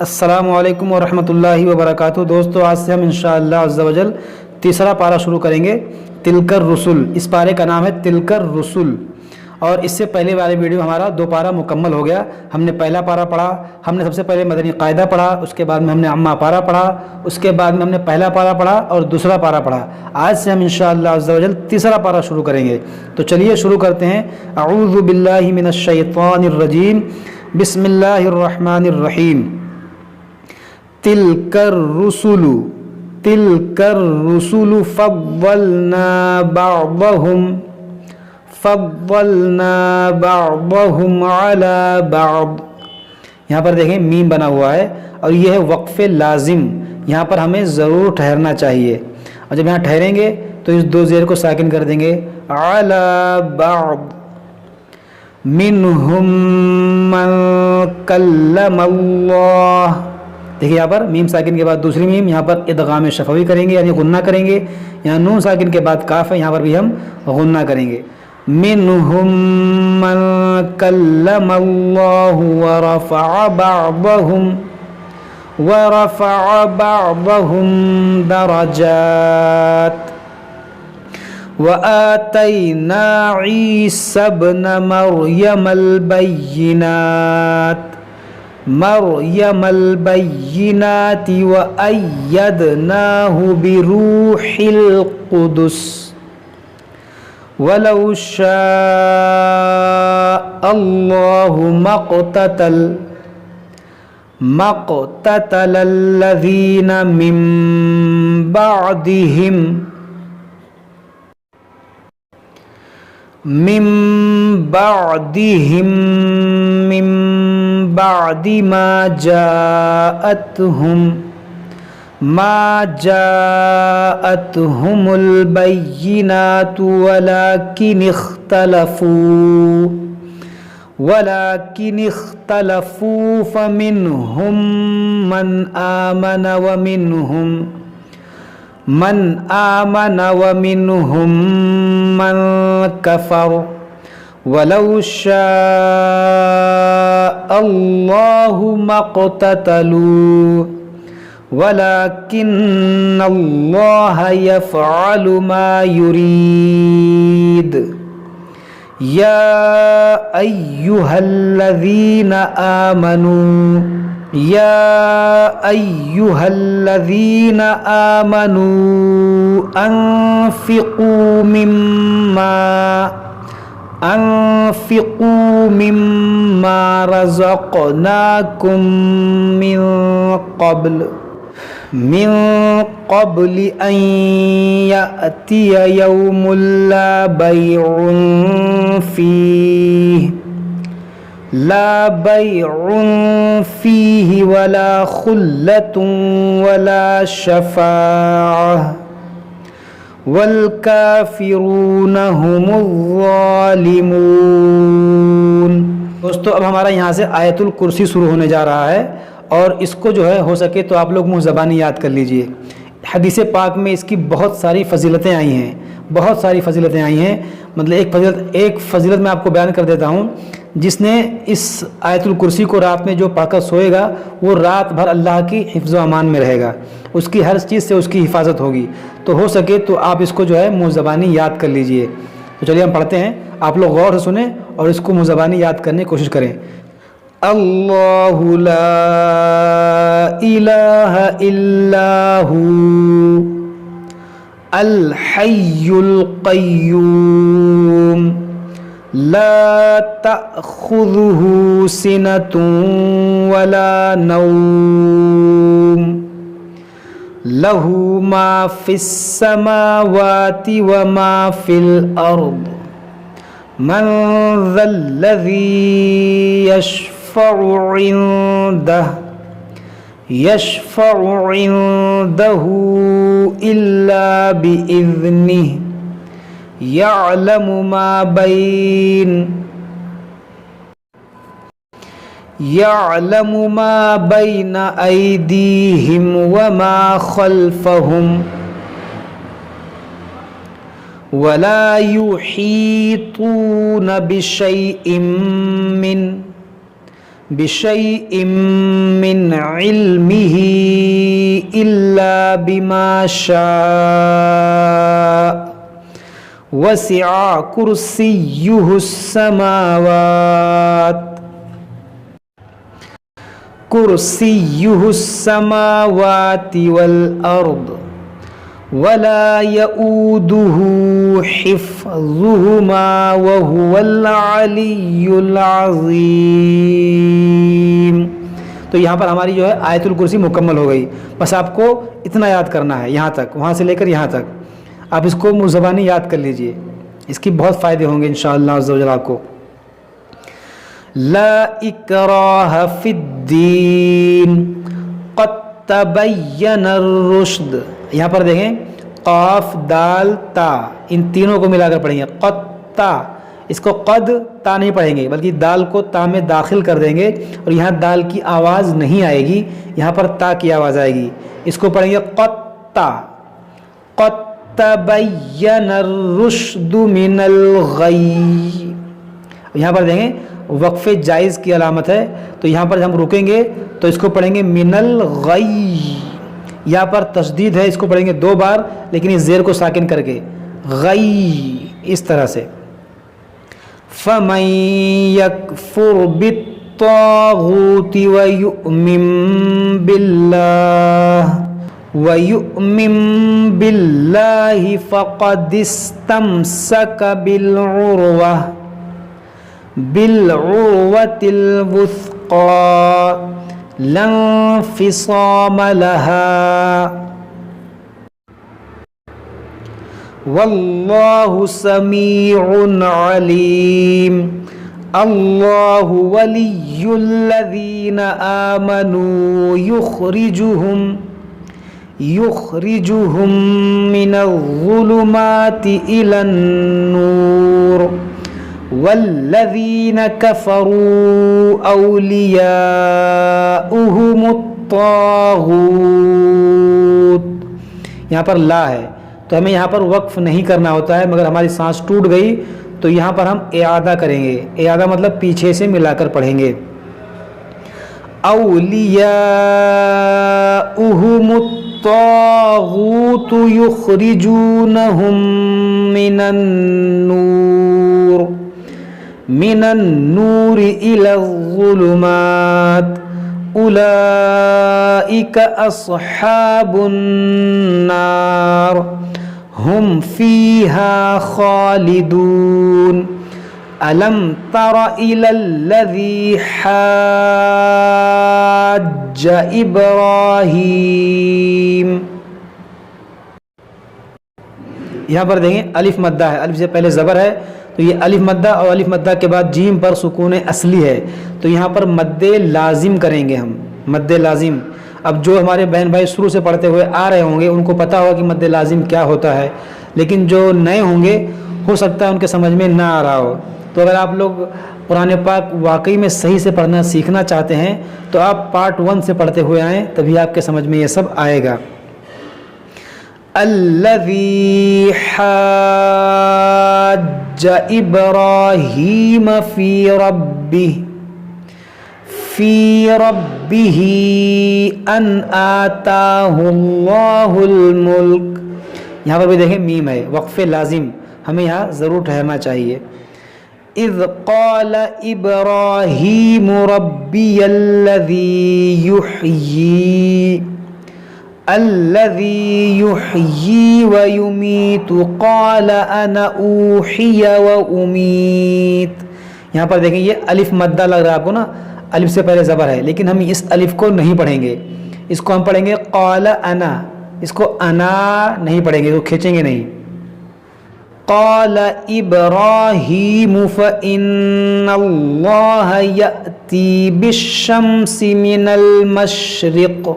अस्सलामु अलैकुम वरहमतुल्लाहि वबरकातुहू। दोस्तों, आज से हम इंशाअल्लाह अज़्ज़ा वजल तीसरा पारा शुरू करेंगे, तिलकर रसुल। इस पारे का नाम है तिलकर रसुल। और इससे पहले वाले वीडियो हमारा 2 पारा मुकम्मल हो गया। हमने पहला पारा पढ़ा, हमने सबसे पहले मदनी कायदा पढ़ा, उसके बाद में हमने अम्मा पारा पढ़ा, उसके बाद में हमने पहला पारा पढ़ा और दूसरा पारा पढ़ा। आज से हम इंशाअल्लाह अज़्ज़ा वजल तीसरा पारा शुरू करेंगे। तो चलिए शुरू करते हैं। अऊज़ु बिल्लाहि मिनश शैतानिर रजीम, बिस्मिल्लाहिर रहमानिर रहीम। तिलकर रुसुलु, तिलकर रुसुलु फव्वलना बाअदहुम अला बाअद। यहाँ पर देखें मीम बना हुआ है और यह है वक्फ़े लाजिम। यहाँ पर हमें ज़रूर ठहरना चाहिए और जब यहाँ ठहरेंगे तो इस 2 ज़ेर को साकिन कर देंगे। अला बाअद मिनहुम मन कल्लमल्लाह। देखिए यहाँ पर मीम साकिन के बाद दूसरी मीम, यहाँ पर इदगाम शफवी करेंगे यानी गुन्ना करेंगे। यहाँ नून साकिन के बाद काफ है, यहाँ पर भी हम गुन्ना करेंगे। मिनहुम मन कल्लमल्लाहु व रफ़अ बअदहुम दरजात व आतैना ईसा इब्न मरियमल बय्यिनाति व अय्यदनाहु बिरूहिल कुदुस वलौ शाअ अल्लाहु मक़ततलल्लज़ीना मिन बाअदि मा जाअतहुमुल बय्यिनातु वलाकिन इख्तलफू फमिनहुम मन आमन व मिनहुम मन कफर वलौ शाअ अल्लाहु मक़ततलू वलाकिन्न अल्लाह यफ़अलु मा युरीद। या अय्युहल्लज़ीना आमनू अनफ़िक़ू मिम्मा रज़क़नाकुम मिन क़ब्ल अन यअतिय यौमुन ला बैउन फ़ीहि वला खुल्लतुन वला शफ़ाअह वल काफ़िरून हुमुज़्ज़ालिमून। दोस्तों, अब हमारा यहाँ से आयतुल कुर्सी शुरू होने जा रहा है और इसको जो है हो सके तो आप लोग मुँह ज़बानी याद कर लीजिए। हदीस पाक में इसकी बहुत सारी फ़जीलतें आई हैं, बहुत सारी फ़जीलतें आई हैं। मतलब एक फ़जीलत मैं आपको बयान कर देता हूँ। जिसने इस आयतुल कुर्सी को रात में जो पढ़कर सोएगा वो रात भर अल्लाह की हिफ्ज़ व अमान में रहेगा, उसकी हर चीज़ से उसकी हिफाजत होगी। तो हो सके तो आप इसको जो है मुँह ज़बानी याद कर लीजिए। तो चलिए हम पढ़ते हैं, आप लोग गौर से सुने और इसको मुँह ज़बानी याद करने की कोशिश करें। अल्लाहु ला इलाहा इल्लाहु अल हय्युल क़य्यूम ला तअख़ुज़ुहु सिनतुन वला नौम लहू मा फ़िस समावाति व मा फ़िल अर्द मन ज़ल्लज़ी यशफ़अु इंदहु इल्ला बिइज़्निहि यअलमु मा बैन अयदीहिम व मा ख़ल्फ़हुम वला युहीतून बिशैइन बिशैइन मिन इल्मिही इल्ला बिमा शाअ वसिअ कुर्सियुहुस समावात कुर्सियुहुस समावाति वल अर्द वला यऊदुहु हिफ्ज़ुहुमा वहुवल अलियुल अज़ीम। तो यहाँ पर हमारी जो है आयतुल कुर्सी मुकम्मल हो गई। बस आपको इतना याद करना है, यहाँ तक, वहाँ से लेकर यहाँ तक आप इसको मुज़बानी याद कर लीजिए। इसकी बहुत फ़ायदे होंगे इंशाअल्लाह अज़्ज़ा वजल आपको। ला इकराह फिद्दीन क़द तबय्यनर रुश्द। यहाँ पर देखें क़ाफ दाल ता, इन तीनों को मिलाकर पढ़ेंगे क़त्ता। इसको क़द ता नहीं पढ़ेंगे बल्कि दाल को ता में दाखिल कर देंगे और यहाँ दाल की आवाज़ नहीं आएगी, यहाँ पर ता की आवाज़ आएगी। इसको पढ़ेंगे क़त्ता। क़द तबय्यनर रुश्दु मिनल गय्य। यहाँ पर देखें वक्फ़े जायज़ की अलामत है, तो यहाँ पर हम रुकेंगे तो इसको पढ़ेंगे मिनल गय्य। यहाँ पर तशदीद है, इसको पढ़ेंगे 2 बार लेकिन इस ज़ेर को साकिन करके गय्य, इस तरह से। फमन यकफुर बित्तागूति वयुमिन बिल्लाहि फ़क़द इस्तमसक बिलउर्वतिल वुस्क़ा ला इंफ़िसाम लहा वल्लाहु समीउन अलीम। अल्लाहु वलियुल्लज़ीना आमनू युख़रिजुहुम मिनज़्ज़ुलुमाति इलन्नूर वल्लज़ीना कफ़रू औलियाउहुमुत्तागूत। यहाँ पर ला है तो हमें यहाँ पर वक्फ नहीं करना होता है, मगर हमारी सांस टूट गई तो यहाँ पर हम इआदा करेंगे। इआदा मतलब पीछे से मिलाकर पढ़ेंगे। औलियाउहुमुत्तागूत युख़रिजूनहुम मिनन्नूरि इलज़्ज़ुलुमात उलाइका अस्हाबुन नार हुम फीहा खालिदून। अलम तर इलल्लज़ी हाज्ज इब्राहीम। यहाँ पर देखें अलिफ मद्दा है, अलिफ से पहले ज़बर है तो ये अलिफ मद्दा और अलिफ मद्दा के बाद जीम पर सुकून असली है, तो यहाँ पर मद्दे लाजिम करेंगे हम, मद्दे लाजिम। अब जो हमारे बहन भाई शुरू से पढ़ते हुए आ रहे होंगे उनको पता होगा कि मद्दे लाजिम क्या होता है, लेकिन जो नए होंगे हो सकता है उनके समझ में ना आ रहा हो। तो अगर आप लोग कुरान पाक वाकई में सही से पढ़ना सीखना चाहते हैं तो आप पार्ट 1 से पढ़ते हुए आएँ, तभी आपके समझ में ये सब आएगा। अल्लज़ी हाज्ज इब्राहीम फ़ी रब्बिही अन आताहुल्लाहुल मुल्क। यहाँ पर भी देखें मीम है, वक्फ़े लाजिम, हमें यहाँ ज़रूर ठहरना चाहिए। इज़ क़ाल इब्राहीम रब्बियल्लज़ी युह्यी व युमीतु क़ाल अना ऊहिय व उमीत। यहाँ पर देखें ये अलिफ मद्दा लग रहा है आपको ना, अलिफ से पहले ज़बर है, लेकिन हम इस अलिफ को नहीं पढ़ेंगे, इसको हम पढ़ेंगे क़ाल अना। इसको अना नहीं पढ़ेंगे, इसको खींचेंगे नहीं। क़ाल इब्राहीम फ़इन्नल्लाह यअती बिश्शम्सि मिनल मशरिक़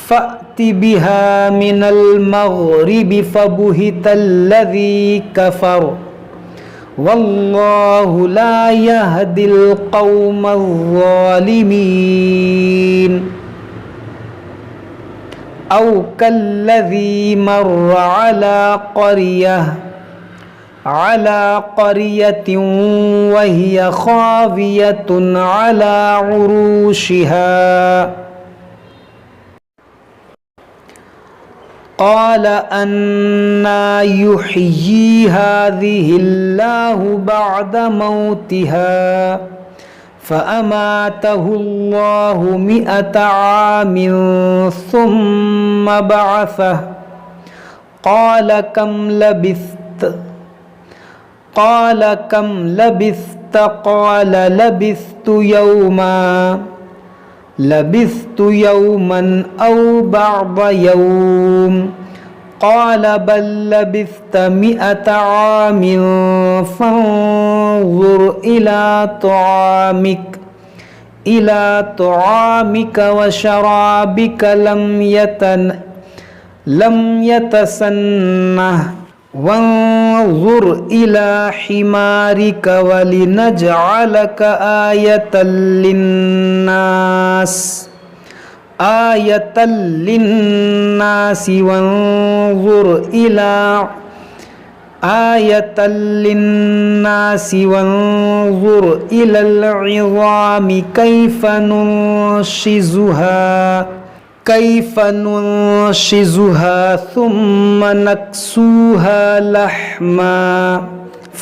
फ़अति बिहा मिनल मग़रिबि फ़बुहितल्लज़ी कफ़र वल्लाहु ला यहदिल क़ौमज़्ज़ालिमीन। औ कल्लज़ी मर्र अला क़रियह अला क़रियतिन वहिय ख़ावियतुन अला उरूशिहा क़ाल अन्ना युह्यी हाज़िहिल्लाहु बअद मौतिहा फ़अमातहुल्लाहु मिअत आमिन सुम्मा बअसह क़ाल कम लबिस्त क़ाल लबिस्तु यौमन औ बअद यौम क़ाल बल लबिस्त मिअत आमिन फ़न्ज़ुर इला तुआमिक व शराबिक लम यतसन्नह वंज़ुर इला हिमारिक वलिनजअलक आयतल लिन्नासी वंज़ुर इलल इज़ामि कैफ़ नुनशिज़ुहा सुम्मा नक्सूहा लहमा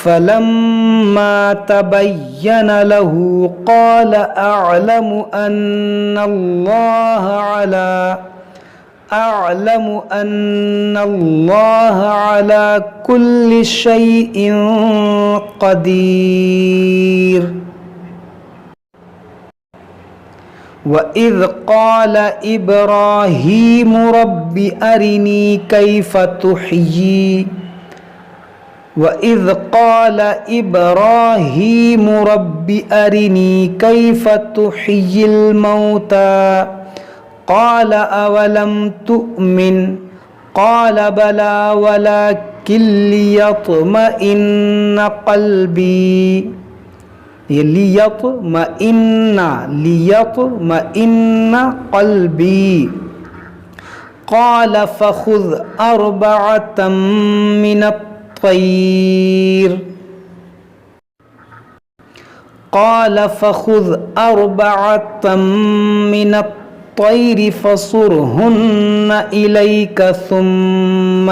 फलम्मा तबय्यन लहू क़ाल अअलमु अन्नल्लाह अला कुल्लि शैइन क़दीर। वइज़ क़ाल इब्राहीम रब्बि अरिनी कैफ़ तुह्यी वइज़ क़ाल इब्राहीम रब्बि अरिनी कैफ़ तुह्यिल मौता क़ाल अवलम तुअमिन क़ाल बला वलाकिन लियत्मइन्न क़ल्बी ये लियत्मइन्न क़ल्बी क़ाल फ़ख़ुज़ अर्बअतम मिनत-तय्र फ़सुरहुन्न इलैक सुम्म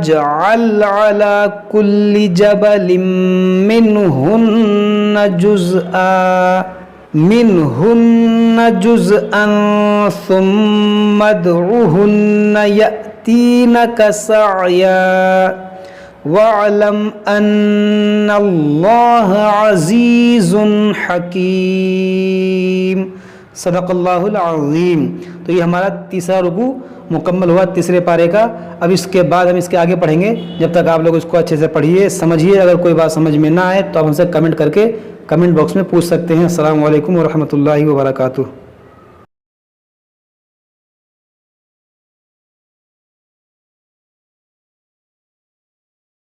जअल अला कुल्लि जबलिन मिनहुन्न जुज़अन सुम्म दुउहुन्न यअतीनक सअया वअलम अन्नल्लाह अज़ीज़ुन हकीम। सदक़ल्लाहुल अज़ीम। तो ये हमारा तीसरा रुकू मुकम्मल हुआ तीसरे पारे का। अब इसके बाद हम इसके आगे पढ़ेंगे। जब तक आप लोग इसको अच्छे से पढ़िए, समझिए। अगर कोई बात समझ में ना आए तो आप हमसे कमेंट करके कमेंट बॉक्स में पूछ सकते हैं। अस्सलामु अलैकुम व रहमतुल्लाहि व बरकातुहू।